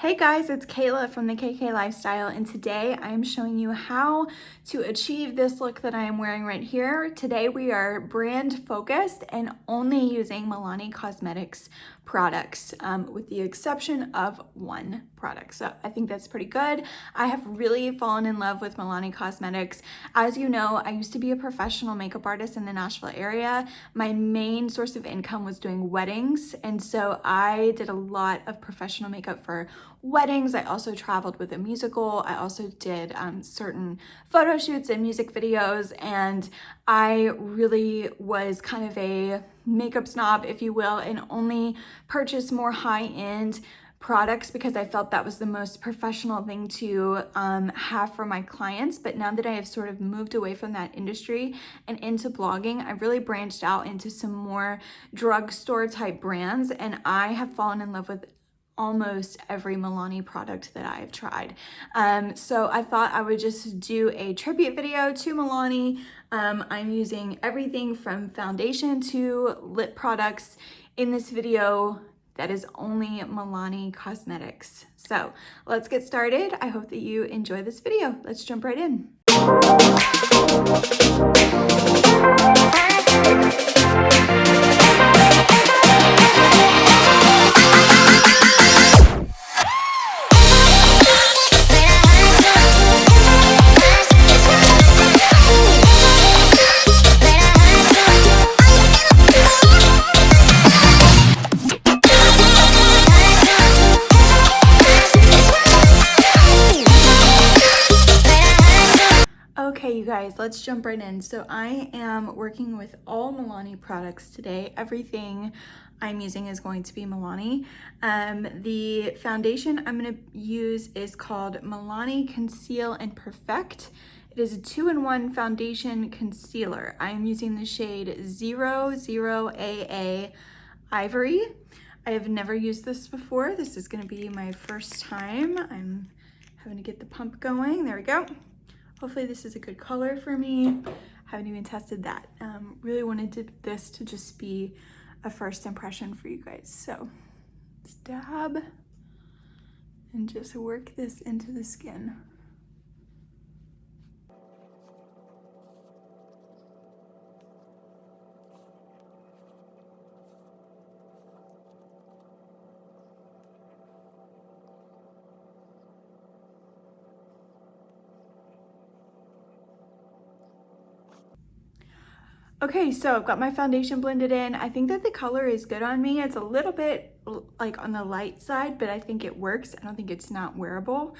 Hey guys, it's Kayla from the KK Lifestyle, and today I am showing you how to achieve this look that I am wearing right here. Today we are brand focused and only using Milani Cosmetics products, with the exception of one product. So I think that's pretty good. I have really fallen in love with Milani Cosmetics. As you know, I used to be a professional makeup artist in the Nashville area. My main source of income was doing weddings, and so I did a lot of professional makeup for weddings. I also traveled with a musical. I also did certain photo shoots and music videos, and I really was kind of a makeup snob, if you will, and only purchased more high-end products because I felt that was the most professional thing to have for my clients. But now that I have sort of moved away from that industry and into blogging, I've really branched out into some more drugstore type brands, and I have fallen in love with almost every Milani product that I've tried. So I thought I would just do a tribute video to Milani. I'm using everything from foundation to lip products in this video that is only Milani Cosmetics. So let's get started. I hope that you enjoy this video. Let's jump right in. Okay, you guys, let's jump right in. So I am working with all Milani products today. Everything I'm using is going to be Milani. The foundation I'm going to use is called Milani Conceal and Perfect. It is a 2-in-1 foundation concealer. I am using the shade 00AA Ivory. I have never used this before. This is going to be my first time. I'm having to get the pump going. There we go. Hopefully this is a good color for me. Haven't even tested that. Really wanted this to just be a first impression for you guys. So let's dab and just work this into the skin. Okay, so I've got my foundation blended in. I think that the color is good on me. It's a little bit like on the light side, but I think it works. I don't think it's not wearable.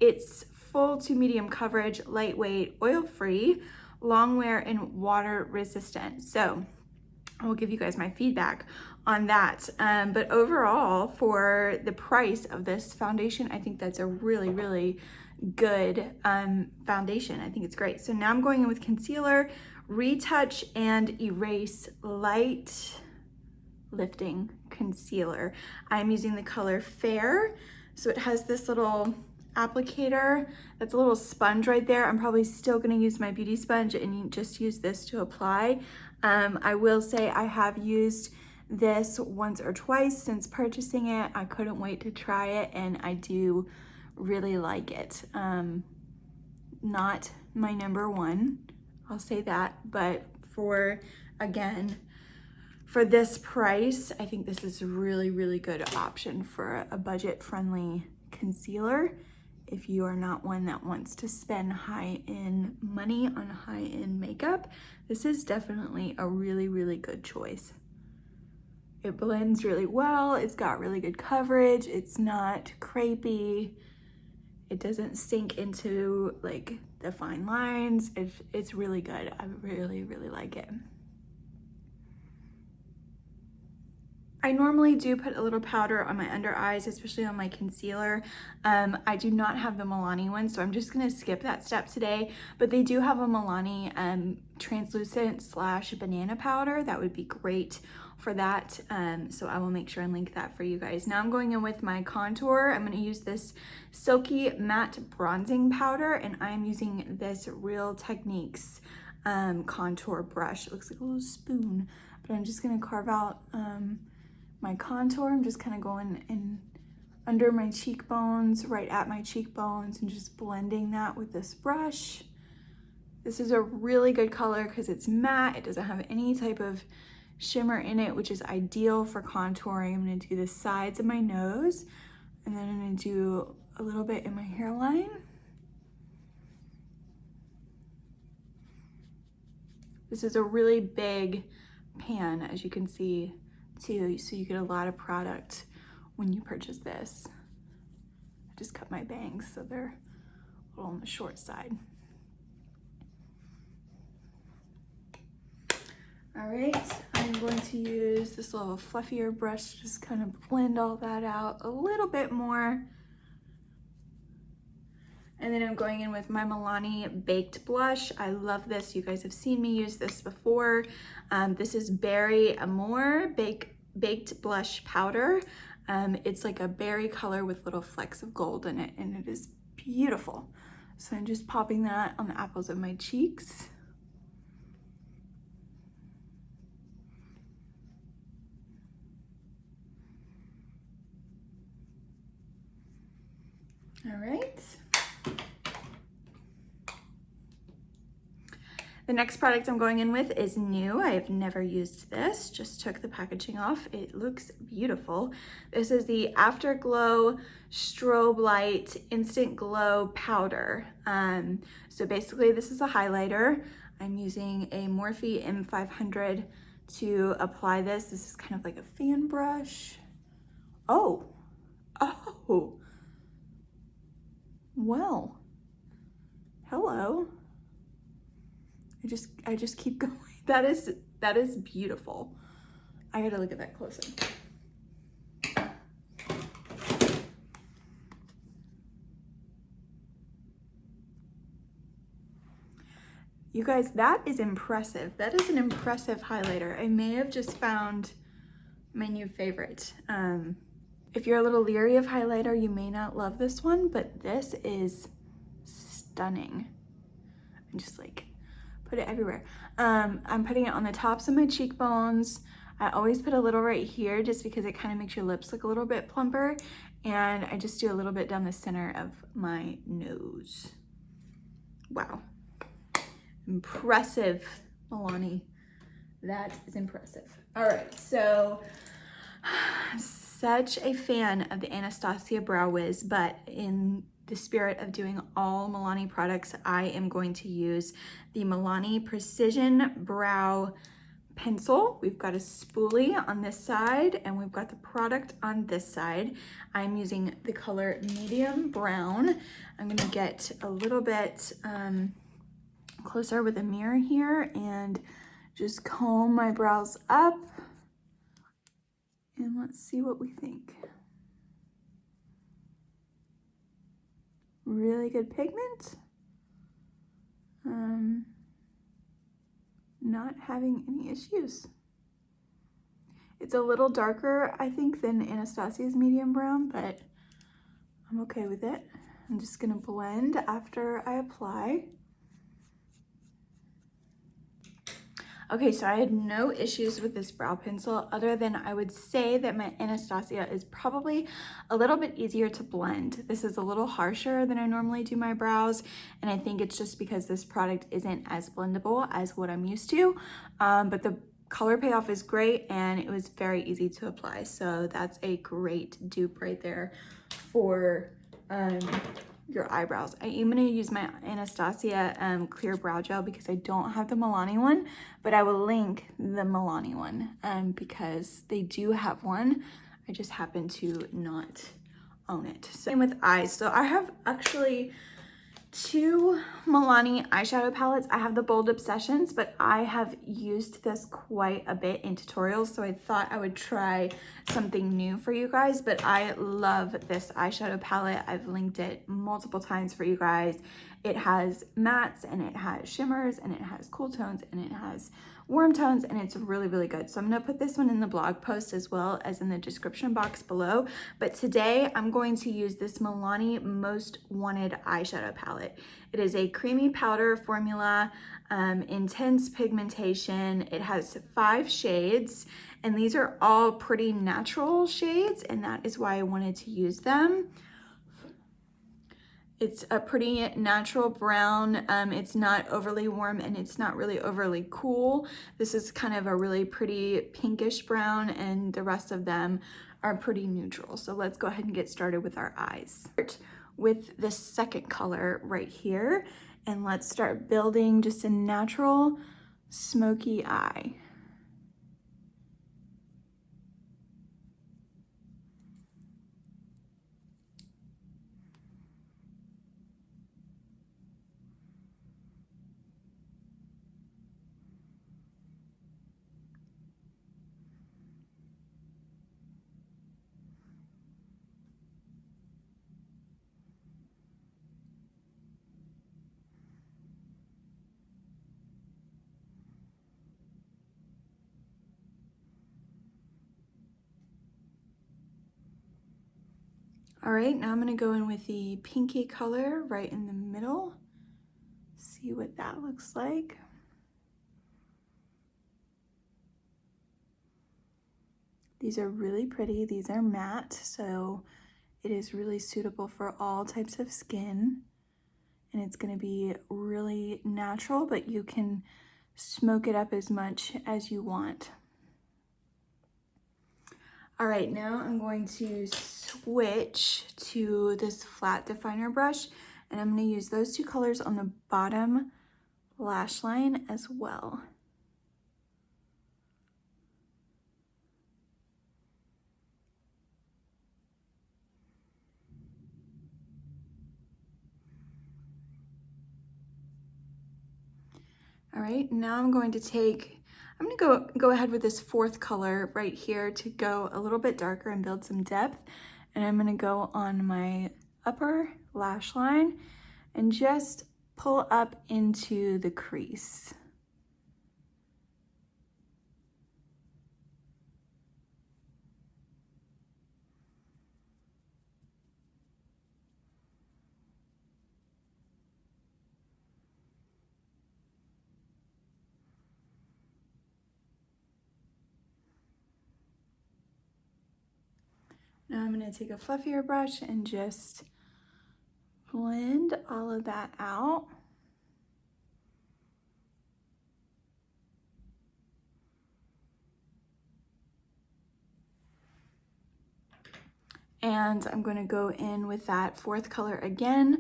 It's full to medium coverage, lightweight, oil-free, long wear, and water resistant. So I will give you guys my feedback on that. But overall, for the price of this foundation, I think that's a really, really good foundation. I think it's great. So now I'm going in with concealer, Retouch and Erase Light Lifting Concealer. I'm using the color Fair. So it has this little applicator. That's a little sponge right there. I'm probably still gonna use my beauty sponge and just use this to apply. I will say I have used this once or twice since purchasing it. I couldn't wait to try it, and I do really like it. Not my number one, I'll say that, but again, for this price, I think this is a really, really good option for a budget-friendly concealer. If you are not one that wants to spend high-end money on high-end makeup, this is definitely a really, really good choice. It blends really well. It's got really good coverage. It's not crepey. It doesn't sink into like the fine lines. It's really good. I really, really like it. I normally do put a little powder on my under eyes, especially on my concealer. I do not have the Milani one, so I'm just gonna skip that step today, but they do have a Milani translucent / banana powder. That would be great for that. So I will make sure and link that for you guys. Now I'm going in with my contour. I'm gonna use this Silky Matte Bronzing Powder, and I'm using this Real Techniques contour brush. It looks like a little spoon, but I'm just gonna carve out my contour. I'm just kind of going in under my cheekbones, right at my cheekbones, and just blending that with this brush. This is a really good color because it's matte. It doesn't have any type of shimmer in it, which is ideal for contouring. I'm gonna do the sides of my nose, and then I'm gonna do a little bit in my hairline. This is a really big pan, as you can see too, so you get a lot of product when you purchase this. I just cut my bangs so they're a little on the short side. All right, I'm going to use this little fluffier brush to just kind of blend all that out a little bit more. And then I'm going in with my Milani Baked Blush. I love this. You guys have seen me use this before. This is Berry Amore Baked Blush Powder. It's like a berry color with little flecks of gold in it, and it is beautiful. So I'm just popping that on the apples of my cheeks. All right. The next product I'm going in with is new. I have never used this, just took the packaging off. It looks beautiful. This is the Afterglow Strobelight Instant Glow Powder. So basically this is a highlighter. I'm using a Morphe M500 to apply this. This is kind of like a fan brush. Oh, well, hello. I just keep going. That is beautiful. I gotta look at that closer. You guys, that is impressive. That is an impressive highlighter. I may have just found my new favorite. If you're a little leery of highlighter, you may not love this one, but this is stunning. I'm just like, put it everywhere. I'm putting it on the tops of my cheekbones. I always put a little right here just because it kind of makes your lips look a little bit plumper. And I just do a little bit down the center of my nose. Wow. Impressive, Milani. That is impressive. All right, so such a fan of the Anastasia Brow Wiz, but in the spirit of doing all Milani products, I am going to use the Milani Precision Brow Pencil. We've got a spoolie on this side and we've got the product on this side. I'm using the color medium brown. I'm gonna get a little bit closer with a mirror here and just comb my brows up. And let's see what we think. Really good pigment. Not having any issues. It's a little darker, I think, than Anastasia's medium brown, but I'm okay with it. I'm just gonna blend after I apply. Okay, so I had no issues with this brow pencil other than I would say that my Anastasia is probably a little bit easier to blend. This is a little harsher than I normally do my brows, and I think it's just because this product isn't as blendable as what I'm used to, but the color payoff is great and it was very easy to apply. So that's a great dupe right there for your eyebrows. I am going to use my Anastasia clear brow gel because I don't have the Milani one, but I will link the Milani one because they do have one. I just happen to not own it. Same with eyes. So I have actually two Milani eyeshadow palettes. I have the Bold Obsessions, but I have used this quite a bit in tutorials, so I thought I would try something new for you guys. But I love this eyeshadow palette. I've linked it multiple times for you guys. It has mattes and it has shimmers and it has cool tones and it has warm tones, and it's really, really good. So I'm gonna put this one in the blog post as well as in the description box below. But today I'm going to use this Milani Most Wanted eyeshadow palette. It is a creamy powder formula, intense pigmentation. It has 5 shades, and these are all pretty natural shades, and that is why I wanted to use them. It's a pretty natural brown. It's not overly warm and it's not really overly cool. This is kind of a really pretty pinkish brown, and the rest of them are pretty neutral. So let's go ahead and get started with our eyes. With the second color right here, and let's start building just a natural smoky eye. All right, now I'm gonna go in with the pinky color right in the middle. See what that looks like. These are really pretty. These are matte, so it is really suitable for all types of skin. And it's gonna be really natural, but you can smoke it up as much as you want. All right, now I'm going to switch to this flat definer brush, and I'm going to use those 2 colors on the bottom lash line as well. All right, now I'm going to go ahead with this 4th color right here to go a little bit darker and build some depth. And I'm going to go on my upper lash line and just pull up into the crease. Now I'm going to take a fluffier brush and just blend all of that out. And I'm going to go in with that 4th color again,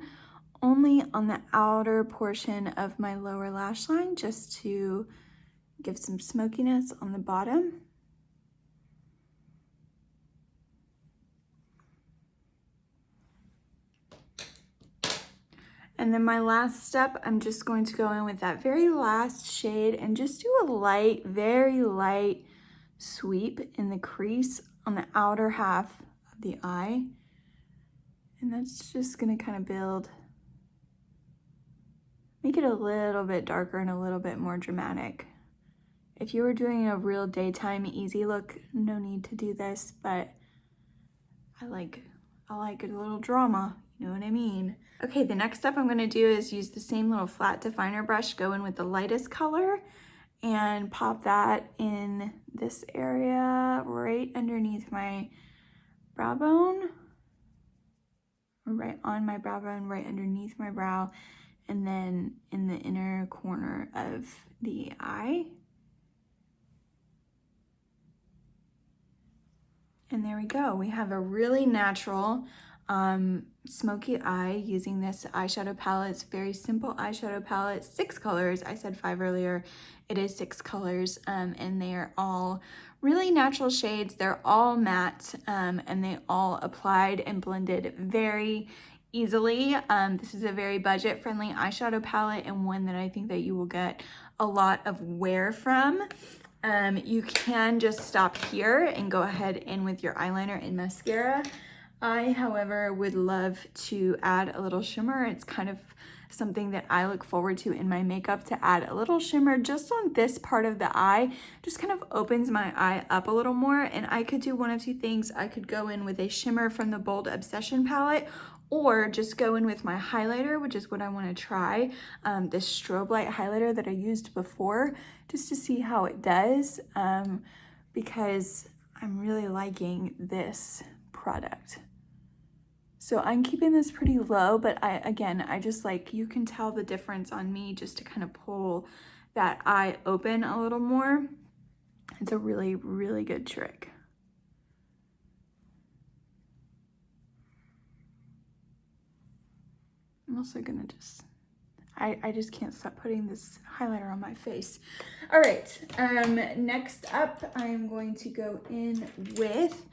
only on the outer portion of my lower lash line, just to give some smokiness on the bottom. And then my last step, I'm just going to go in with that very last shade and just do a light, very light sweep in the crease on the outer half of the eye. And that's just gonna kind of make it a little bit darker and a little bit more dramatic. If you were doing a real daytime easy look, no need to do this, but I like a little drama, you know what I mean? Okay, the next step I'm gonna do is use the same little flat definer brush, go in with the lightest color and pop that in this area right underneath my brow bone, right on my brow bone, right underneath my brow, and then in the inner corner of the eye. And there we go. We have a really natural smoky eye using this eyeshadow palette. It's a very simple eyeshadow palette, 6 colors. I said 5 earlier. It is 6 colors, and they are all really natural shades. They're all matte, and they all applied and blended very easily. This is a very budget-friendly eyeshadow palette, and one that I think that you will get a lot of wear from. You can just stop here and go ahead in with your eyeliner and mascara. I, however, would love to add a little shimmer. It's kind of something that I look forward to in my makeup, to add a little shimmer just on this part of the eye. Just kind of opens my eye up a little more, and I could do one of two things. I could go in with a shimmer from the Bold Obsession palette, or just go in with my highlighter, which is what I want to try, this Strobelight highlighter that I used before, just to see how it does, because I'm really liking this product. So I'm keeping this pretty low, but I just like, you can tell the difference on me just to kind of pull that eye open a little more. It's a really, really good trick. I'm also gonna just, I just can't stop putting this highlighter on my face. All right, next up, I'm going to go in with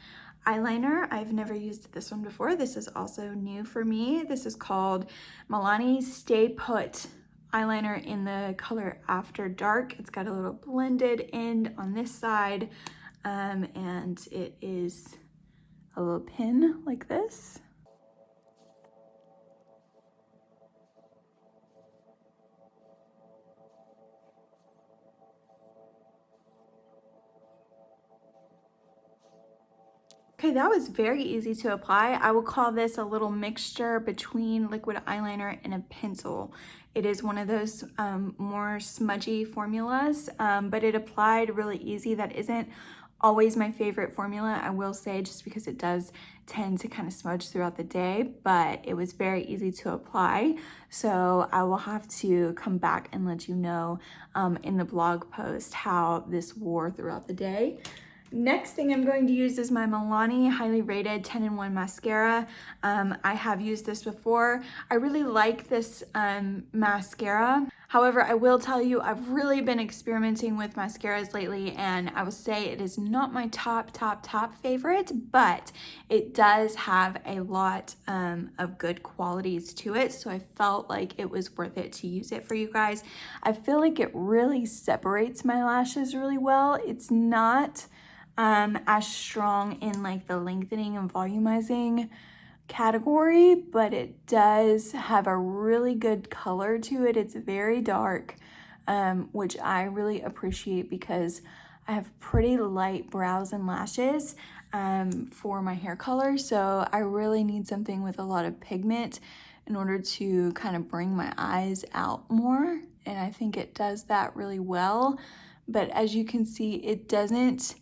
eyeliner. I've never used this one before. This is also new for me. This is called Milani Stay Put eyeliner in the color After Dark. It's got a little blended end on this side, and it is a little pin like this. Okay, that was very easy to apply. I will call this a little mixture between liquid eyeliner and a pencil. It is one of those more smudgy formulas, but it applied really easy. That isn't always my favorite formula, I will say, just because it does tend to kind of smudge throughout the day, but it was very easy to apply. So I will have to come back and let you know in the blog post how this wore throughout the day. Next thing I'm going to use is my Milani Highly Rated 10-in-1 mascara. I have used this before. I really like this mascara. However, I will tell you, I've really been experimenting with mascaras lately, and I will say it is not my top favorite, but it does have a lot of good qualities to it, so I felt like it was worth it to use it for you guys. I feel like it really separates my lashes really well. It's not as strong in like the lengthening and volumizing category, but it does have a really good color to it. It's very dark, which I really appreciate because I have pretty light brows and lashes for my hair color, so I really need something with a lot of pigment in order to kind of bring my eyes out more, and I think it does that really well. But as you can see, it doesn't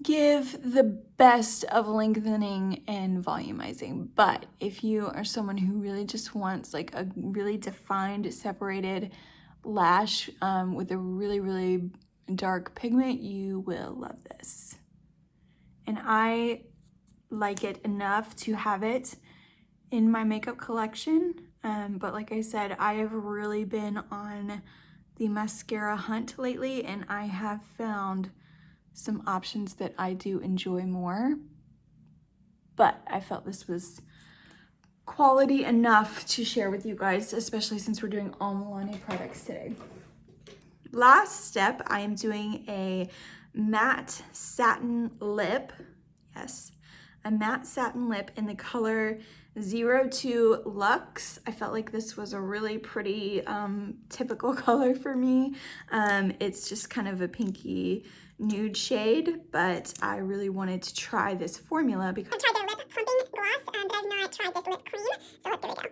give the best of lengthening and volumizing. But if you are someone who really just wants like a really defined, separated lash with a really dark pigment, you will love this. And I like it enough to have it in my makeup collection. But like I said, I have really been on the mascara hunt lately, and I have found some options that I do enjoy more, but I felt this was quality enough to share with you guys, especially since we're doing all Milani products today. Last step, I am doing a matte satin lip. Yes, a matte satin lip in the color 02 Luxe. I felt like this was a really pretty typical color for me. It's just kind of a pinky nude shade, but I really wanted to try this formula because I tried their lip plumping gloss, but I've not tried this lip cream, so let's give it a go.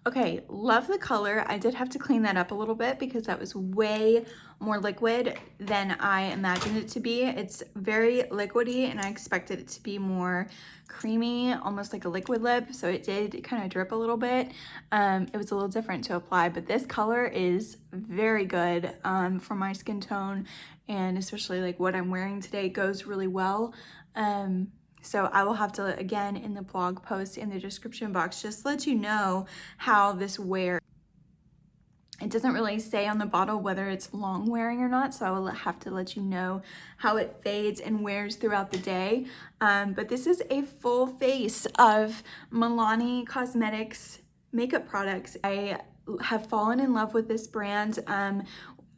Okay, love the color. I did have to clean that up a little bit because that was way more liquid than I imagined it to be. It's very liquidy, and I expected it to be more creamy, almost like a liquid lip, so it did kind of drip a little bit. It was a little different to apply, but this color is very good for my skin tone, and especially like what I'm wearing today goes really well. So I will have to, again, in the blog post in the description box, just let you know how this wears. It doesn't really say on the bottle whether it's long wearing or not, so I will have to let you know how it fades and wears throughout the day. But this is a full face of Milani Cosmetics makeup products. I have fallen in love with this brand.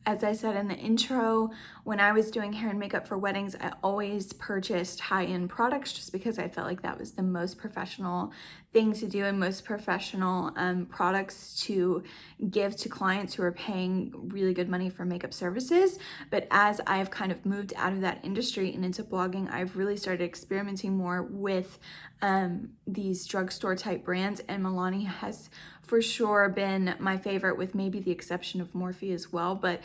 As I said in the intro, when I was doing hair and makeup for weddings, I always purchased high-end products just because I felt like that was the most professional thing to do and most professional products to give to clients who are paying really good money for makeup services. But as I've kind of moved out of that industry and into blogging, I've really started experimenting more with these drugstore type brands, and Milani has for sure been my favorite, with maybe the exception of Morphe as well. But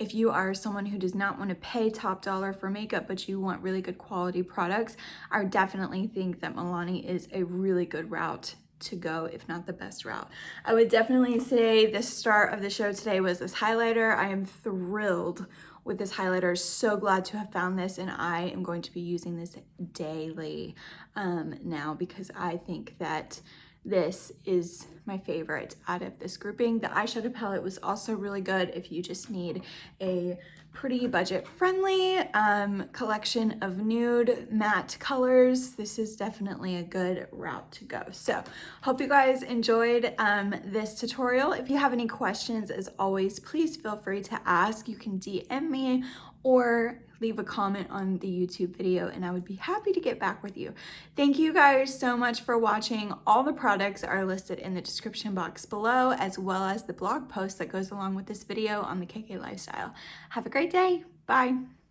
if you are someone who does not want to pay top dollar for makeup, but you want really good quality products, I definitely think that Milani is a really good route to go, if not the best route. I would definitely say the start of the show today was this highlighter. I am thrilled with this highlighter, so glad to have found this, and I am going to be using this daily now, because I think that this is my favorite out of this grouping. The eyeshadow palette was also really good if you just need a pretty budget-friendly collection of nude matte colors. This is definitely a good route to go. So hope you guys enjoyed this tutorial. If you have any questions, as always, please feel free to ask. You can DM me or leave a comment on the YouTube video, and I would be happy to get back with you. Thank you guys so much for watching. All the products are listed in the description box below, as well as the blog post that goes along with this video on the KK Lifestyle. Have a great day. Bye.